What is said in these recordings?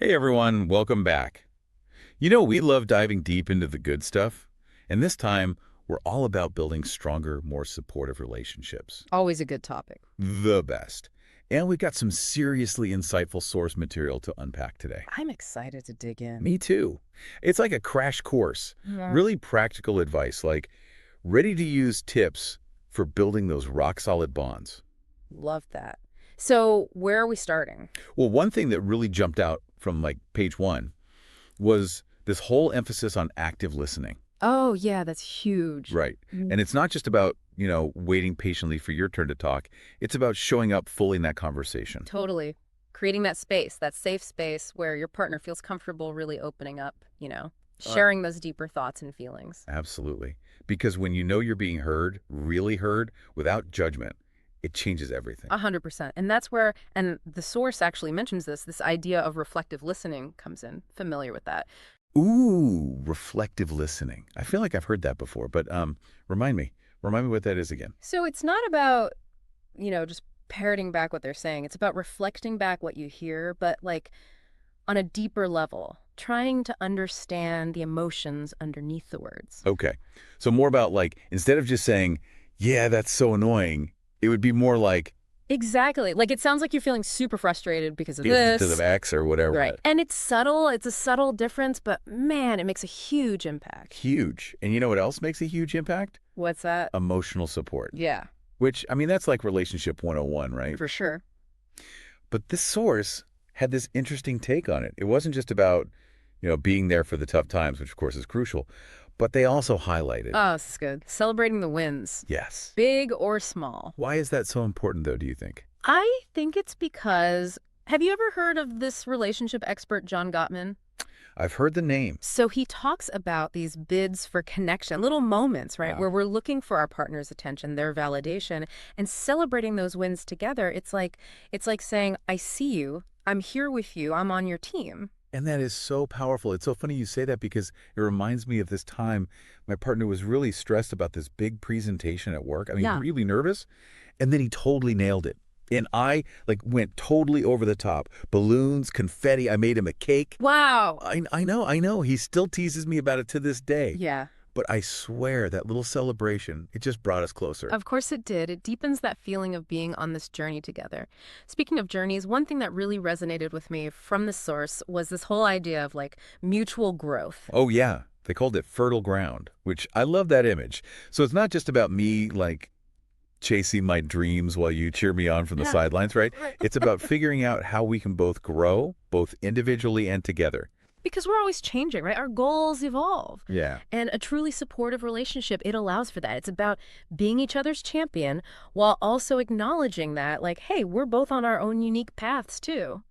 Hey everyone, welcome back. We love diving deep into the good stuff, and this time we're all about building stronger, more supportive relationships. Always a good topic. The best. And we've got some seriously insightful source material to unpack today. I'm excited to dig in. Me too. It's like a crash course, Yeah. really practical advice, like ready-to-use tips for building those rock-solid bonds. Love that. So, where are we starting? Well, one thing that really jumped out from page one was this whole emphasis on active listening. Oh, yeah, that's huge. Right. Mm. And it's not just about, waiting patiently for your turn to talk. It's about showing up fully in that conversation. Totally. Creating that space, that safe space where your partner feels comfortable really opening up, Uh, sharing those deeper thoughts and feelings. Absolutely. Because when you know you're being heard, really heard, without judgment, it changes everything. 100%. And that's where, and the source actually mentions this idea of reflective listening comes in. Familiar with that. Ooh, reflective listening. I feel like I've heard that before, but remind me. Remind me what that is again. So it's not about, just parroting back what they're saying. It's about reflecting back what you hear, but like on a deeper level, trying to understand the emotions underneath the words. Okay. So more about instead of just saying, yeah, that's so annoying, it would be more like, Exactly. Like it sounds like you're feeling super frustrated because of to this. the X or whatever. Right. And it's subtle. It's a subtle difference, but man, it makes a huge impact. Huge. And you know what else makes a huge impact? What's that? Emotional support. Yeah, Which, that's like relationship 101, right? for sure. But this source had this interesting take on it. It wasn't just about, being there for the tough times, which of course is crucial, but they also highlighted. Oh, this is good. Celebrating the wins, Yes. big or small. Why is that so important, though, do you think? I think it's because, have you ever heard of this relationship expert, John Gottman? I've heard the name. So he talks about these bids for connection, little moments, right, Wow. where we're looking for our partner's attention, their validation, and celebrating those wins together. It's like saying, "I see you. I'm here with you. I'm on your team." And that is so powerful. It's so funny you say that because it reminds me of this time my partner was really stressed about this big presentation at work. Yeah. Really nervous. And then he totally nailed it. And I went totally over the top. Balloons, confetti. I made him a cake. Wow. I know. He still teases me about it to this day. Yeah, But I swear that little celebration, it just brought us closer. of course it did. It deepens that feeling of being on this journey together. Speaking of journeys, one thing that really resonated with me from this source was this whole idea of like mutual growth. Oh, yeah. They called it fertile ground, which I love that image. So it's not just about me, chasing my dreams while you cheer me on from the Yeah. sidelines, right? Right. It's about figuring out how we can both grow, both individually and together. Because we're always changing, right? Our goals evolve. Yeah. And a truly supportive relationship, it allows for that. It's about being each other's champion while also acknowledging that, like, hey, we're both on our own unique paths too.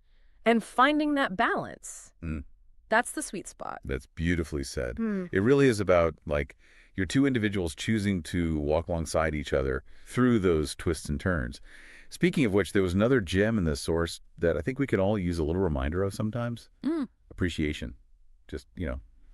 And finding that balance. Mm. That's the sweet spot. That's beautifully said. Hmm. It really is about, your two individuals choosing to walk alongside each other through those twists and turns. Speaking of which, there was another gem in the source that I think we could all use a little reminder of sometimes. Mm. Appreciation. Just,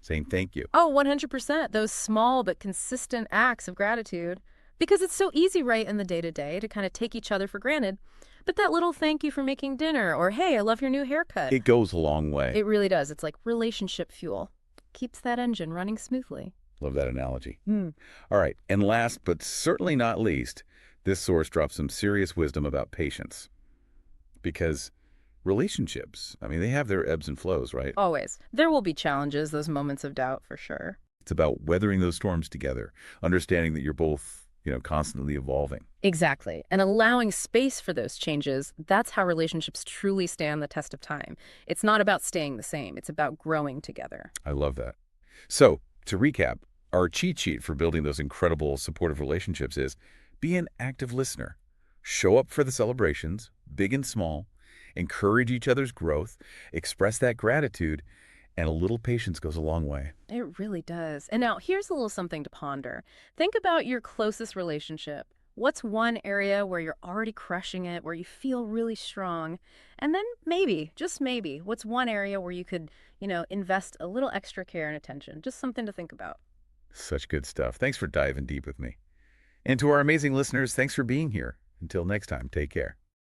saying thank you. Oh, 100%. Those small but consistent acts of gratitude. Because it's so easy, right, in the day-to-day to kind of take each other for granted. But that little thank you for making dinner or, hey, I love your new haircut. It goes a long way. It really does. It's like relationship fuel. Keeps that engine running smoothly. Love that analogy. Hmm. All right, and last but certainly not least, this source drops some serious wisdom about patience. Because relationships, they have their ebbs and flows, right? Always. There will be challenges, those moments of doubt for sure. It's about weathering those storms together, understanding that you're both, constantly evolving. Exactly. And allowing space for those changes, that's how relationships truly stand the test of time. It's not about staying the same. It's about growing together. I love that. So, to recap, our cheat sheet for building those incredible supportive relationships is be an active listener. Show up for the celebrations, big and small, encourage each other's growth, express that gratitude, and a little patience goes a long way. It really does. And now here's a little something to ponder. Think about your closest relationship. What's one area where you're already crushing it, where you feel really strong? And then maybe, just maybe, what's one area where you could, invest a little extra care and attention? Just something to think about. Such good stuff. Thanks for diving deep with me. And to our amazing listeners, thanks for being here. Until next time, take care.